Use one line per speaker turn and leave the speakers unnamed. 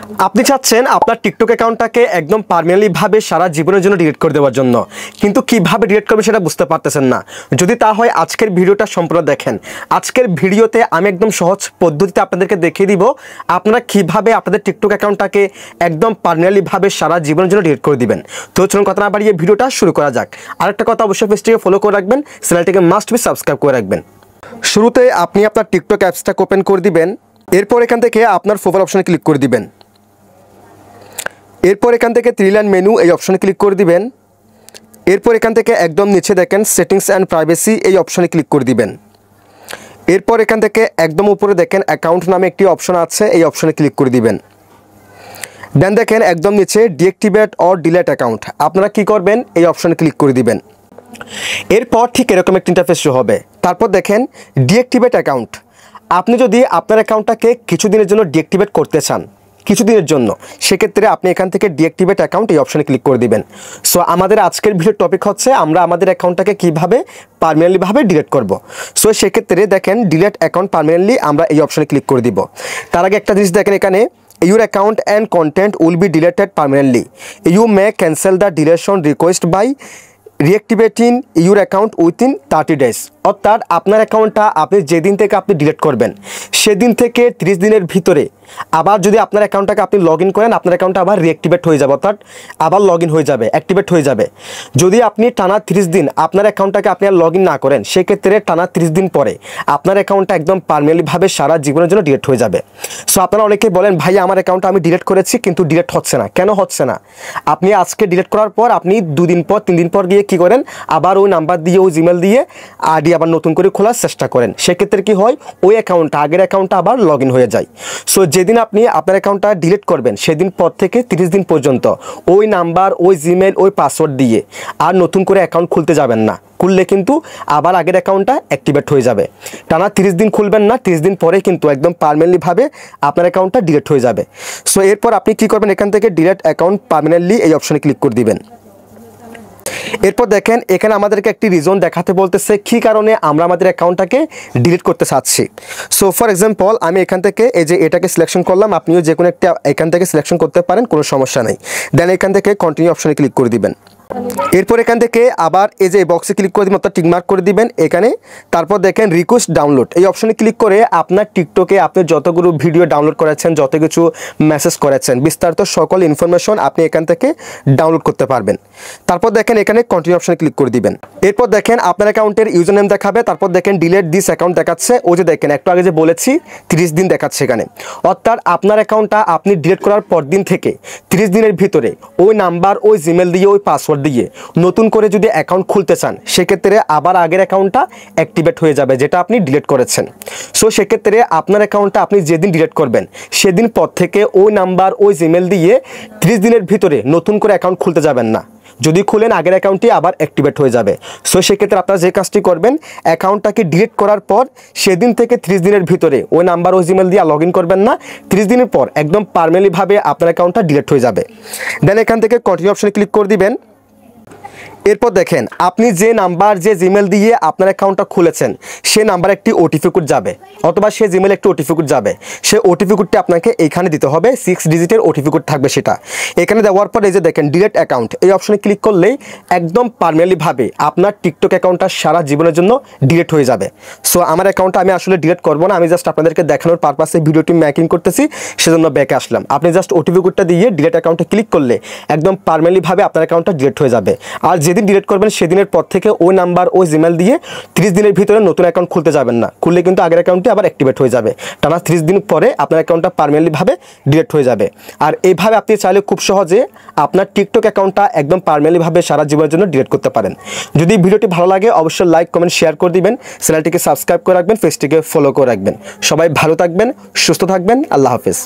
আপনি চাচ্ছেন আপনার টিকটক অ্যাকাউন্টটাকে একদম পার্মানেন্টলি ভাবে সারা জীবনের জন্য ডিলিট করে দেওয়ার জন্য, কিন্তু কিভাবে ডিলিট করবেন সেটা বুঝতে পারতেছেন না। যদি তা হয় আজকের ভিডিওটা সম্পূর্ণ দেখেন। আজকের ভিডিওতে আমি একদম সহজ পদ্ধতিতে আপনাদেরকে দেখিয়ে দিব আপনারা কিভাবে আপনাদের টিকটক অ্যাকাউন্টটাকে একদম পার্মানেন্টলি ভাবে সারা জীবনের জন্য ডিলিট করে দিবেন। তো চলুন কথা না বাড়িয়ে ভিডিওটা শুরু করা যাক। আরেকটা কথা, অবশ্যই পেজটিকে ফলো করে রাখবেন, চ্যানেলটিকে মাস্ট বি সাবস্ক্রাইব করে রাখবেন। শুরুতে আপনি আপনার টিকটক অ্যাপসটাকে ওপেন করে দিবেন। এরপর এখান থেকে আপনার প্রোফাইল অপশনে ক্লিক করে দিবেন। এরপর এখান থেকে থ্রি লাইন মেনু এই অপশনে ক্লিক করে দিবেন। এরপর এখান থেকে একদম নিচে দেখেন সেটিংস অ্যান্ড প্রাইভেসি এই অপশনে ক্লিক করে দিবেন। এরপর এখান থেকে একদম উপরে দেখেন অ্যাকাউন্ট নামে একটি অপশন আছে, এই অপশনে ক্লিক করে দিবেন। দেন দেখেন একদম নিচে ডিঅ্যাক্টিভেট অর ডিলিট অ্যাকাউন্ট, আপনারা কি করবেন এই অপশনে ক্লিক করে দিবেন। এরপর ঠিক এরকম একটা ইন্টারফেস শো হবে। তারপর দেখেন ডিঅ্যাক্টিভেট অ্যাকাউন্ট, আপনি যদি আপনার অ্যাকাউন্টটাকে কিছুদিনের জন্য ডিঅ্যাক্টিভেট করতে চান, কিছুদিনের জন্য, সেক্ষেত্রে আপনি এখান থেকে ডিঅ্যাক্টিভেট অ্যাকাউন্ট এই অপশনে ক্লিক করে দিবেন। সো আমাদের আজকের ভিডিওর টপিক হচ্ছে আমরা আমাদের অ্যাকাউন্টটাকে কীভাবে পার্মানেন্টলিভাবে ডিলিট করব। সো সেক্ষেত্রে দেখেন ডিলিট অ্যাকাউন্ট পার্মানেন্টলি আমরা এই অপশনে ক্লিক করে দিব। তার আগে একটা জিনিস দেখেন, এখানে your account and content will be deleted permanently. You may cancel the deletion request by reactivating your account within 30 days. অর্থাৎ আপনার অ্যাকাউন্টটা আপনি যেদিন থেকে আপনি ডিলিট করবেন সেদিন থেকে 30 দিনের ভিতরে আবার যদি আপনার অ্যাকাউন্টটাকে আপনি লগ ইন করেন, আপনার অ্যাকাউন্টটা আবার রিঅ্যাক্টিভেট হয়ে যাবে, অর্থাৎ আবার লগ ইন হয়ে যাবে, অ্যাক্টিভেট হয়ে যাবে। যদি আপনি টানা 30 দিন আপনার অ্যাকাউন্টটাকে আপনি আর লগ ইন না করেন, সেক্ষেত্রে টানা 30 দিন পরে আপনার অ্যাকাউন্টটা একদম পার্মানেন্টলিভাবে সারা জীবনের জন্য ডিলিট হয়ে যাবে। সো আপনারা অনেকেই বলেন ভাই আমার অ্যাকাউন্টটা আমি ডিলিট করেছি কিন্তু ডিলিট হচ্ছে না, কেন হচ্ছে না? আপনি আজকে ডিলিট করার পর আপনি 2 দিন পর 3 দিন পর গিয়ে কী করেন, আবার ওই নাম্বার দিয়ে ওই জিমেল দিয়ে আইডি আবার নতুন করে খোলার চেষ্টা করেন, সেক্ষেত্রে কি হয় ওই অ্যাকাউন্টটা আগের অ্যাকাউন্টটা আবার লগ ইন হয়ে যায়। সো যেদিন আপনি আপনার অ্যাকাউন্টটা ডিলিট করবেন সেদিন পর থেকে 30 দিন পর্যন্ত ওই নাম্বার ওই জিমেল ওই পাসওয়ার্ড দিয়ে আর নতুন করে অ্যাকাউন্ট খুলতে যাবেন না। খুললে কিন্তু আবার আগের অ্যাকাউন্টটা অ্যাক্টিভেট হয়ে যাবে। টানা 30 দিন খুলবেন না, 30 দিন পরে কিন্তু একদম পার্মানেন্টলিভাবে আপনার অ্যাকাউন্টটা ডিলিট হয়ে যাবে। সো এরপর আপনি কী করবেন, এখান থেকে ডিলিট অ্যাকাউন্ট পার্মানেন্টলি এই অপশনে ক্লিক করে দিবেন। এরপর দেখেন এখানে আমাদেরকে একটি রিজন দেখাতে বলতেছে কী কারণে আমরা আমাদের অ্যাকাউন্টটাকে ডিলিট করতে চাচ্ছি। সো ফর এক্সাম্পল আমি এখান থেকে এই যে এটাকে সিলেকশন করলাম, আপনিও যে কোনো একটা এখান থেকে সিলেকশন করতে পারেন, কোনো সমস্যা নেই। দেন এখান থেকে কন্টিনিউ অপশনে ক্লিক করে দিবেন। এরপর এখান থেকে আবার এই যে বক্সে ক্লিক করে দিবেন, অর্থাৎ টিকমার্ক করে দিবেন এখানে। তারপর দেখেন রিকোয়েস্ট ডাউনলোড এই অপশনে ক্লিক করে আপনার টিকটকে আপনি যতগুলো ভিডিও ডাউনলোড করেছেন, যত কিছু মেসেজ করেছেন, বিস্তারিত সকল ইনফরমেশন আপনি এখান থেকে ডাউনলোড করতে পারবেন। তারপর দেখেন এখানে কন্টিনিউ অপশনে ক্লিক করে দিবেন। এরপর দেখেন আপনার অ্যাকাউন্টের ইউজার নেম দেখাবে, তারপর দেখেন ডিলিট দিস অ্যাকাউন্ট দেখাচ্ছে, ওই যে দেখেন একটু আগে যে বলেছি 30 দিন দেখাচ্ছে এখানে। অর্থাৎ আপনার অ্যাকাউন্টটা আপনি ডিলিট করার পর দিন থেকে 30 দিনের ভিতরে ওই নাম্বার ওই জিমেল দিয়ে ওই পাসওয়ার্ড দিয়ে নতুন করে যদি অ্যাকাউন্ট খুলতে চান, সেক্ষেত্রে আবার আগের অ্যাকাউন্টটা অ্যাক্টিভেট হয়ে যাবে যেটা আপনি ডিলিট করেছেন। সো সেক্ষেত্রে আপনার অ্যাকাউন্টটা আপনি যেদিন ডিলিট করবেন সেদিন পর থেকে ওই নাম্বার ওই জিমেল দিয়ে 30 দিনের ভিতরে নতুন করে অ্যাকাউন্ট খুলতে যাবেন না। যদি খুলেন আগের অ্যাকাউন্টটি আবার অ্যাক্টিভেট হয়ে যাবে। সো সেক্ষেত্রে আপনারা যে কাজটি করবেন, অ্যাকাউন্টটাকে ডিলিট করার পর সেদিন থেকে 30 দিনের ভিতরে ওই নাম্বার ওই জিমেল দিয়ে লগ ইন করবেন না। 30 দিনের পর একদম পার্মানেন্টলিভাবে আপনার অ্যাকাউন্টটা ডিলিট হয়ে যাবে। দেন এখান থেকে কন্টিনিউ অপশনে ক্লিক করে দিবেন। এরপর দেখেন আপনি যে নাম্বার যে জিমেল দিয়ে আপনার অ্যাকাউন্টটা খুলেছেন সে নাম্বার একটি ওটিপি কোড যাবে, অথবা সে জিমেল একটি ওটিপি কোড যাবে। সে ওটিপি কোডটি আপনাকে এইখানে দিতে হবে, 6 ডিজিটের ওটিপি কোড থাকবে সেটা। এখানে দেওয়ার পর এই যে দেখেন ডিলিট অ্যাকাউন্ট এই অপশনে ক্লিক করলেই একদম পার্মানেন্টলিভাবে আপনার টিকটক অ্যাকাউন্টটা সারা জীবনের জন্য ডিলিট হয়ে যাবে। সো আমার অ্যাকাউন্টটা আমি আসলে ডিলিট করবো না, আমি জাস্ট আপনাদেরকে দেখানোর পারপাসে ভিডিওটি মেকিং করতেছি, সেজন্য ব্যাকে আসলাম। আপনি জাস্ট ওটিপি কোডটা দিয়ে ডিলিট অ্যাকাউন্টে ক্লিক করলে একদম পার্মানেন্টলিভাবে আপনার অ্যাকাউন্টটা ডিলিট হয়ে যাবে। আর যেদিন ডিলিট করবেন সেদিনের পর থেকে ওই নাম্বার ওই জিমেল দিয়ে 30 দিনের ভিতরে নতুন অ্যাকাউন্ট খুলতে যাবেন না। খুললে কিন্তু আগের অ্যাকাউন্টটি আবার অ্যাক্টিভেট হয়ে যাবে। টানা 30 দিন পরে আপনার অ্যাকাউন্টটা পার্মানেন্টলিভাবে ডিলিট হয়ে যাবে। আর এইভাবে আপনি চাইলে খুব সহজে আপনার টিকটক অ্যাকাউন্টটা একদম পার্মানেন্টলিভাবে সারা জীবনের জন্য ডিলিট করতে পারেন। যদি ভিডিওটি ভালো লাগে অবশ্যই লাইক কমেন্ট শেয়ার করে দিবেন, চ্যানেলটিকে সাবস্ক্রাইব করে রাখবেন, পেজটিকে ফলো করে রাখবেন। সবাই ভালো থাকবেন, সুস্থ থাকবেন, আল্লাহ হাফেজ।